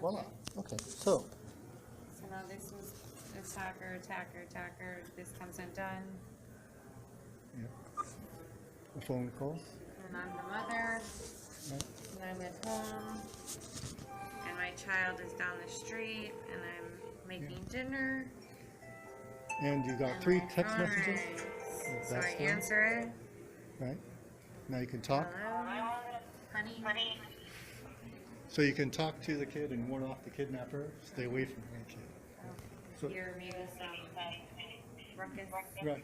voila. Okay, so So now this is attacker. This comes undone. yeah. A phone call. And I'm the mother. Right. And I'm at home. And my child is down the street. And I'm making dinner. And you got 3 text messages. Right. So I That's done. answer it. Right. Now you can talk. Hello, honey. So you can talk to the kid and warn off the kidnapper. Stay away from the kid. So- Here, maybe some ruckus. Right.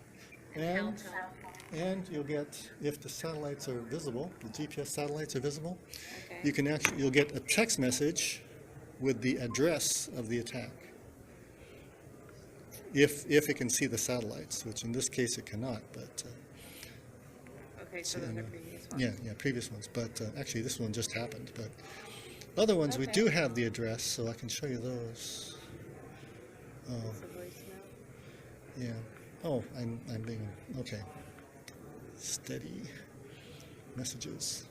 And you'll get, if the satellites are visible, the GPS satellites are visible, Okay. you'll get a text message with the address of the attack. If it can see the satellites, which in this case it cannot, but Okay, so those are previous ones. yeah, previous ones. But actually this one just happened. But other ones we Okay. do have the address, so I can show you those. It's a voicemail. Yeah. Oh, I'm being okay. Steady messages.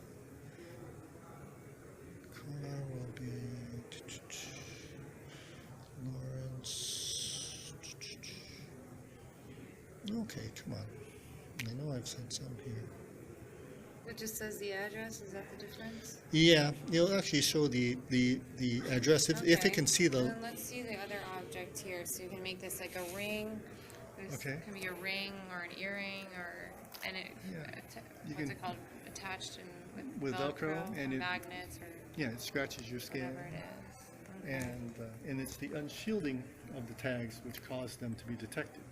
Caller will be Lawrence. Okay, come on. I know I've sent some here. It just says the address. Is that the difference? Yeah, it'll actually show the address if Okay. it can see And the. then let's see the other object here. So you can make this like a ring. This Okay. can be a ring or an earring and it Yeah. You what's can- it called? Attached and With Velcro, and or it- magnets or Yeah, it scratches your skin. whatever it is. Okay. And it's the unshielding of the tags which cause them to be detected.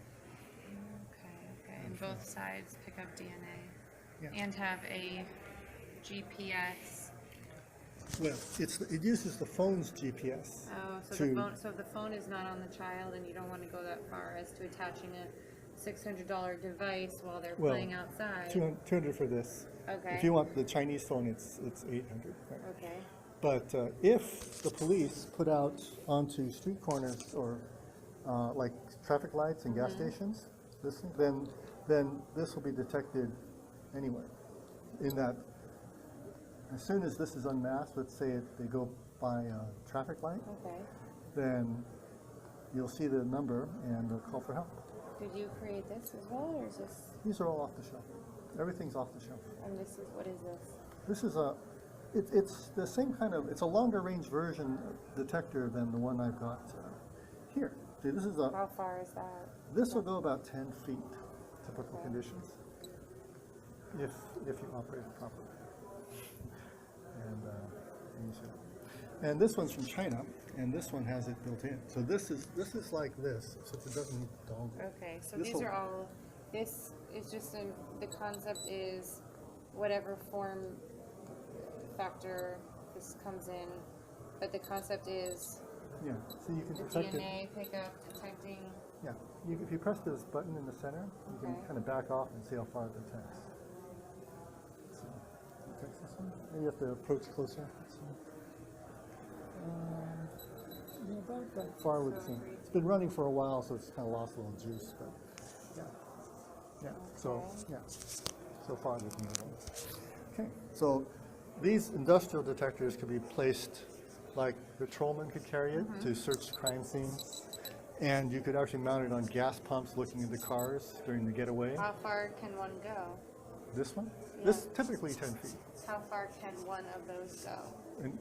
Okay. And both sides pick up DNA Yeah. and have a GPS. Well, it uses the phone's GPS. Oh, so to- if the phone is not on the child, and you don't want to go that far as to attaching a $600 device while they're Well, playing outside. 200 for this. Okay. If you want the Chinese phone, it's 800. Right? Okay. But if the police put out onto street corners or like traffic lights and gas stations, then this will be detected anyway. In that, as soon as this is unmasked, let's say they go by a traffic light, Okay. then you'll see the number and they'll call for help. Did you create this as well, or is this? These are all off the shelf. Everything's off the shelf. And this is what is this? This is it's the same kind of, it's a longer range version detector than the one I've got here. See, this is How far is that? this will go about 10 feet, typical conditions, if you operate it properly. And use it. And this one's from China, and this one has it built in. So this is like this, except it doesn't need dongle. Okay, so This these will- are all. This is just the concept is whatever form factor this comes in, but the concept is Yeah, so you can the detect it. DNA pickup detecting. Yeah, if you press this button in the center, you can Okay. kind of back off and see how far it detects. So, detects this one. Maybe you have to approach closer. So, yeah, about that far would seem. It's been running for a while, so it's kind of lost a little juice, but yeah. Yeah, so, yeah. So far there's no one. Okay, so these industrial detectors could be placed like patrolmen could carry it to search crime scenes. And you could actually mount it on gas pumps looking into cars during the getaway. How far can one go? This one? Yeah. This typically 10 feet. How far can one of those go?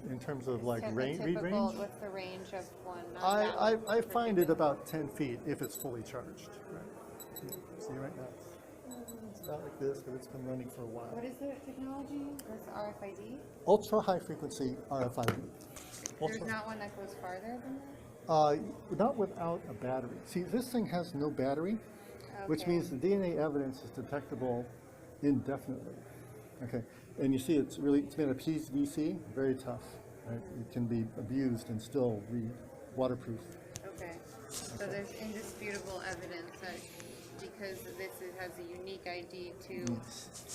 In terms of like Typ- read typical- range? What's the range of one? Not that I one find it particular. about 10 feet if it's fully charged. Right. See right now? It's about like this, but it's been running for a while. What is the technology? That's RFID? Ultra high frequency RFID. There's not one that goes farther than that? Not without a battery. See, this thing has no battery, which Okay. means the DNA evidence is detectable indefinitely. Okay, and you see it's made of PVC, very tough. Right? It can be abused and still be waterproof. Okay. So there's indisputable evidence that because has a unique ID to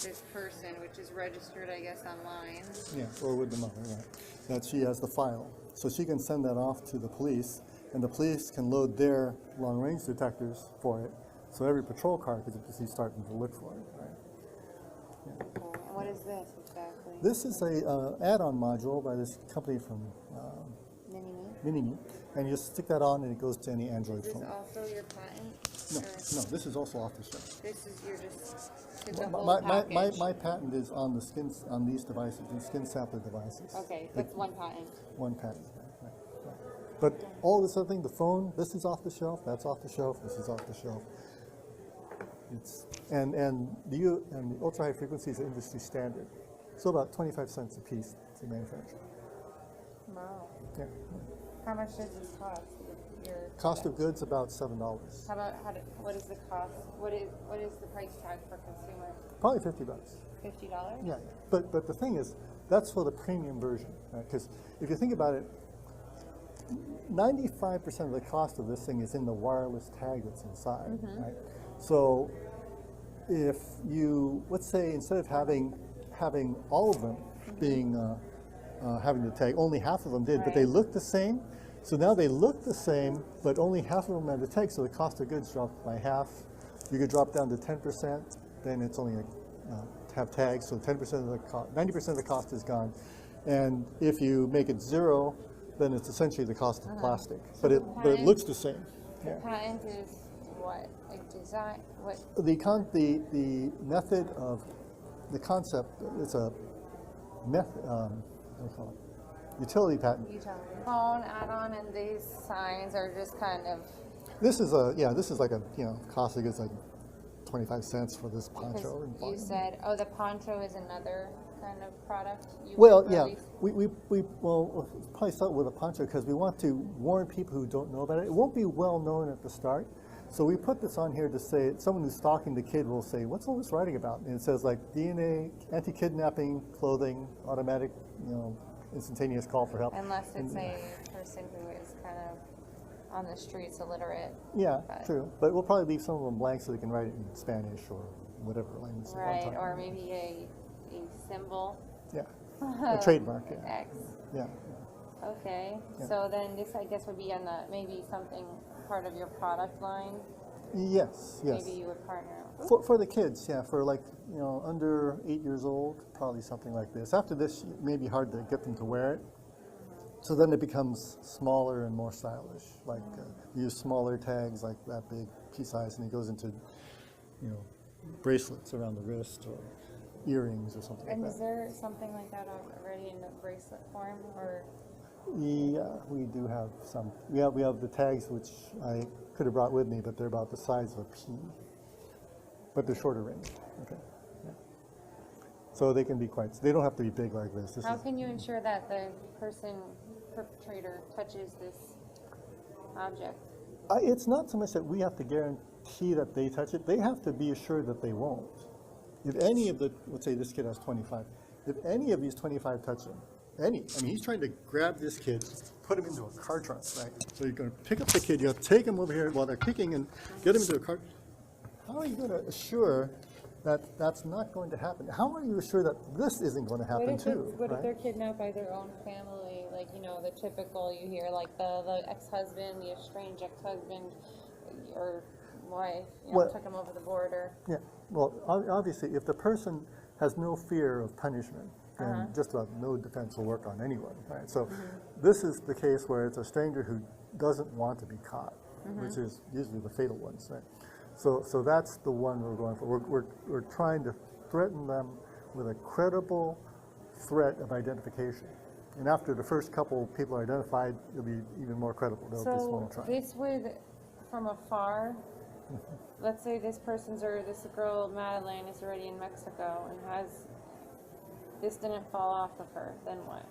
this person, which is registered, I guess, online. Yeah, or with the mother, right? That she has the file. So she can send that off to the police, and the police can load their long-range detectors for it. So every patrol car could be starting to look for it, right? Okay. And what is this exactly? This is a add-on module by this company from Mini-Me? Mini-Me, and you just stick that on and it goes to any Android Is this phone. also your patent? No, Or no, this is also off the shelf. this is your just it's a My, whole my, package. my patent is on on these devices, these SkinSampler devices. Okay, that's one patent. One patent. Right. But all this other thing, the phone, this is off the shelf, that's off the shelf, this is off the shelf. It's and the ultra high frequency is industry standard, so about 25 cents a piece to manufacture. Wow. Yeah. How much does this cost? Your Cost of goods about $7. How about what is the cost? What is the price tag for consumers? Probably $50. $50. Yeah. But the thing is, that's for the premium version, right? Because if you think about it, 95% of the cost of this thing is in the wireless tag that's inside, right? So if you, let's say, instead of having all of them being having the tag, only half of them did, but they look the same. So now they look the same, but only half of them have the tag, so the cost of goods dropped by half. You could drop down to 10%, then it's only have tags, so 10% of the cost, 90% of the cost is gone. And if you make it zero, then it's essentially the cost of plastic, but it looks the same. The patent is what? Like design? What? The method of the concept, it's a method, what do you call it? Utility patent. Utility. Phone add-on, and these signs are just kind of. This is like a, cost of goods like 25 cents for this poncho. And You said, the poncho is another kind of product. Well, yeah, we'll probably start with a poncho because we want to warn people who don't know about it. It won't be well known at the start. So we put this on here to say, someone who's stalking the kid will say, what's all this writing about? And it says like DNA, anti-kidnapping, clothing, automatic, instantaneous call for help. Unless it's a person who is kind of on the streets illiterate. Yeah, true. But we'll probably leave some of them blank so they can write it in Spanish or whatever language. Right, or maybe a symbol. Yeah, a trademark, yeah. X. Yeah. Okay, Yeah. so then this, I guess, would be on maybe something part of your product line. Yes. Maybe you would partner. For the kids, yeah, for like, under 8 years old, probably something like this. After this, it may be hard to get them to wear it. So then it becomes smaller and more stylish. Like use smaller tags like that big pea size, and it goes into, bracelets around the wrist or earrings or something like that. And is there something like that already in the bracelet form, or? Yeah, we do have some. We have the tags, which I could have brought with me, but they're about the size of a pea. But they're shorter range. Okay. Yeah. So they can be they don't have to be big like this. How can you ensure that the perpetrator touches this object? It's not so much that we have to guarantee that they touch it. They have to be assured that they won't. If any of let's say this kid has 25, if any of these 25 touch him, he's trying to grab this kid, put him into a car trunk, right? So you're going to pick up the kid, you have to take him over here while they're kicking and get him into a car. How are you going to assure that that's not going to happen? How are you assured that this isn't going to happen too? What if they're kidnapped by their own family? Like, the typical you hear, like the ex-husband, the estranged ex-husband or wife, took him over the border. Yeah, well, obviously, if the person has no fear of punishment, then just about no defense will work on anyone, right? So this is the case where it's a stranger who doesn't want to be caught, which is usually the fatal ones, right? So that's the one we're going for. We're trying to threaten them with a credible threat of identification. And after the first couple people are identified, it'll be even more credible. They'll just want to try. This would, from afar, let's say this girl, Madeline, is already in Mexico and this didn't fall off of her, then what?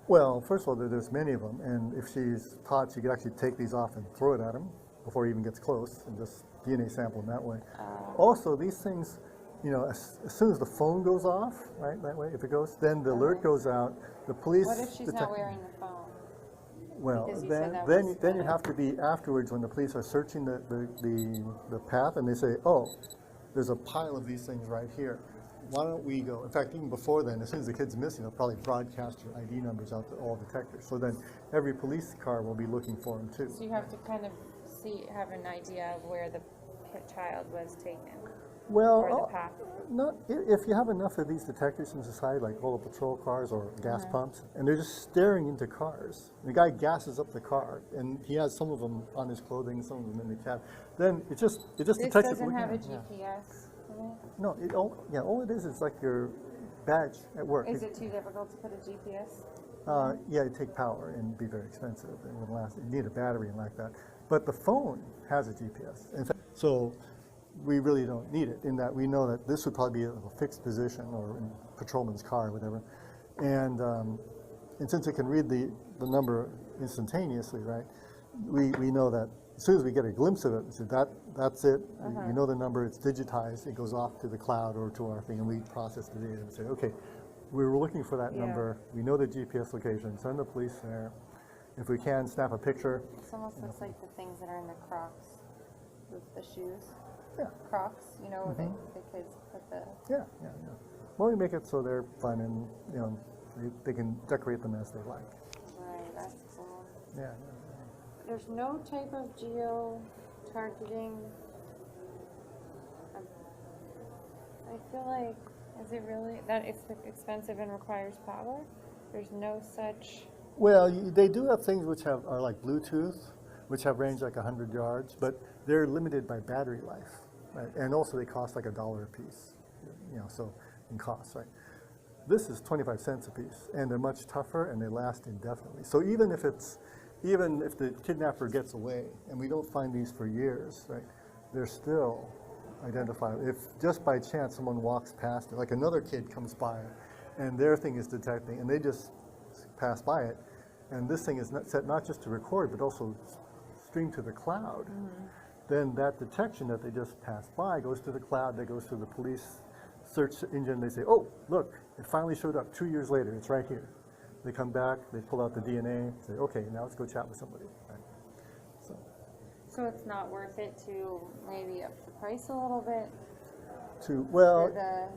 Well, first of all, there's many of them, and if she's taught, she could actually take these off and throw it at him before he even gets close and just DNA sample him that way. Also, these things, as soon as the phone goes off, right, that way, if it goes, then the alert goes out, the police... What if she's not wearing the phone? Well, then you have to be afterwards when the police are searching the path and they say, oh, there's a pile of these things right here. Why don't we go? In fact, even before then, as soon as the kid's missing, they'll probably broadcast your ID numbers out to all detectives. So then every police car will be looking for him too. So you have to kind of have an idea of where the child was taken. Well, or the path? not if you have enough of these detectors in society, like all the patrol cars or gas pumps, and they're just staring into cars. The guy gasses up the car, and he has some of them on his clothing, some of them in the cab. Then it just This detects it. doesn't have a looking at it. GPS in it? No, all it is like your badge at work. Is it too difficult to put a GPS? Yeah, it'd take power and be very expensive. It wouldn't last. You need a battery and like that. But the phone has a GPS. In fact, so we really don't need it in that we know that this would probably be a fixed position or in a patrolman's car or whatever. And since it can read the number instantaneously, right, we know that as soon as we get a glimpse of it, we say that's it. We know the number, it's digitized, it goes off to the cloud or to our thing, and we process the data and say, okay, we were looking for that number, we know the GPS location, send the police there. If we can, snap a picture. This almost looks like the things that are in the Crocs, the shoes. Yeah. Crocs, you know, the kids put the... Yeah. Well, we make it so they're fun and, you know, they can decorate them as they like. Right, that's cool. Yeah. There's no type of geo-targeting. I feel like, is it really that it's expensive and requires power? There's no such... Well, they do have things which are like Bluetooth, which have range like 100 yards, but they're limited by battery life, right? And also they cost like $1 a piece, you know, so in cost, right? This is 25 cents a piece, and they're much tougher and they last indefinitely. So even if the kidnapper gets away and we don't find these for years, right? They're still identifiable. If just by chance someone walks past it, like another kid comes by and their thing is detecting and they just pass by it, and this thing is set not just to record but also stream to the cloud, then that detection that they just passed by goes to the cloud, that goes to the police search engine, they say, oh, look, it finally showed up 2 years later, it's right here. They come back, they pull out the DNA, say, okay, now let's go chat with somebody. Right? So it's not worth it to maybe up the price a little bit?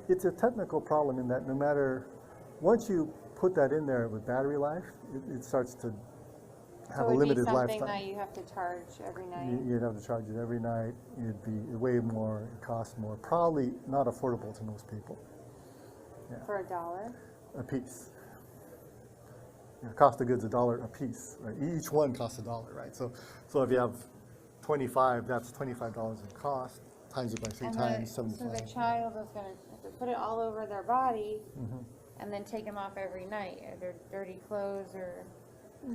It's a technical problem in that no matter, once you put that in there with battery life, it starts to have a limited lifetime. So it would be something that you have to charge every night? You'd have to charge it every night. It'd be way more, it costs more. Probably not affordable to most people. Yeah. For $1? A piece. Cost of goods $1 a piece. Right? Each one costs $1, right? So if you have 25, that's $25 in cost. Times it by 3 times, 75. So the child is going to put it all over their body and then take them off every night. Are there dirty clothes or...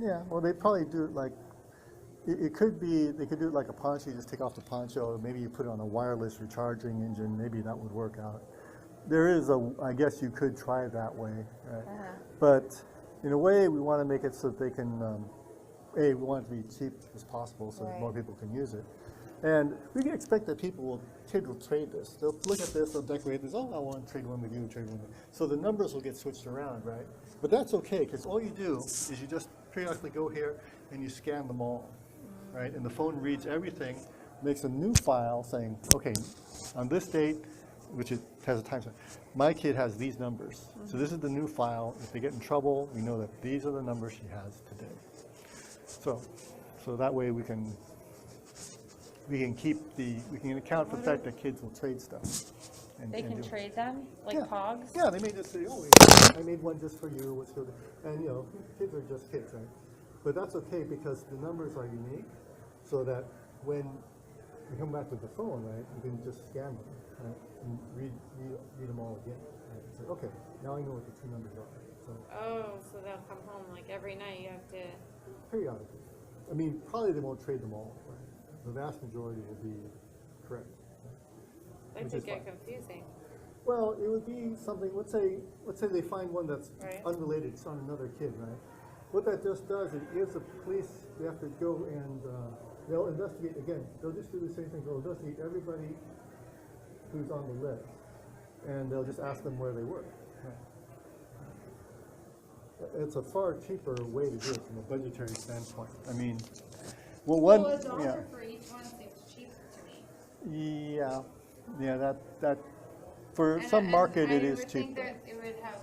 Yeah, well, they probably do it like, it could be, they could do it like a poncho, you just take off the poncho, maybe you put it on a wireless recharging engine, maybe that would work out. There is I guess you could try it that way, right? But in a way, we want to make it so that they can, we want it to be cheap as possible so that more people can use it. And we can expect that kids will trade this. They'll look at this, they'll decorate this, oh, I want to trade one with you, trade one with you. So the numbers will get switched around, right? But that's okay, because all you do is you just periodically go here and you scan them all, right? And the phone reads everything, makes a new file saying, okay, on this date, which it has a timestamp, my kid has these numbers. So this is the new file. If they get in trouble, we know that these are the numbers she has today. So that way we can account for the fact that kids will trade stuff. They can trade them, like Pogs? Yeah, they may just say, oh, I made one just for you. And, you know, kids are just kids, right? But that's okay because the numbers are unique so that when you come back to the phone, right, you can just scan them, right, and read them all again. Right? So, okay, now I know what the 2 numbers are. So they'll come home like every night you have to... Periodically. I mean, probably they won't trade them all, right? The vast majority will be correct. That could get confusing. Well, it would be something, let's say they find one that's unrelated, it's on another kid, right? What that just does, it gives the police, they have to go and they'll investigate, again, they'll just do the same thing, they'll investigate everybody who's on the list, and they'll just ask them where they work. Right? It's a far cheaper way to do it from a budgetary standpoint. I mean, well, $1 for each one seems cheaper to me. Yeah, that for some market it is cheaper. I would think that it would have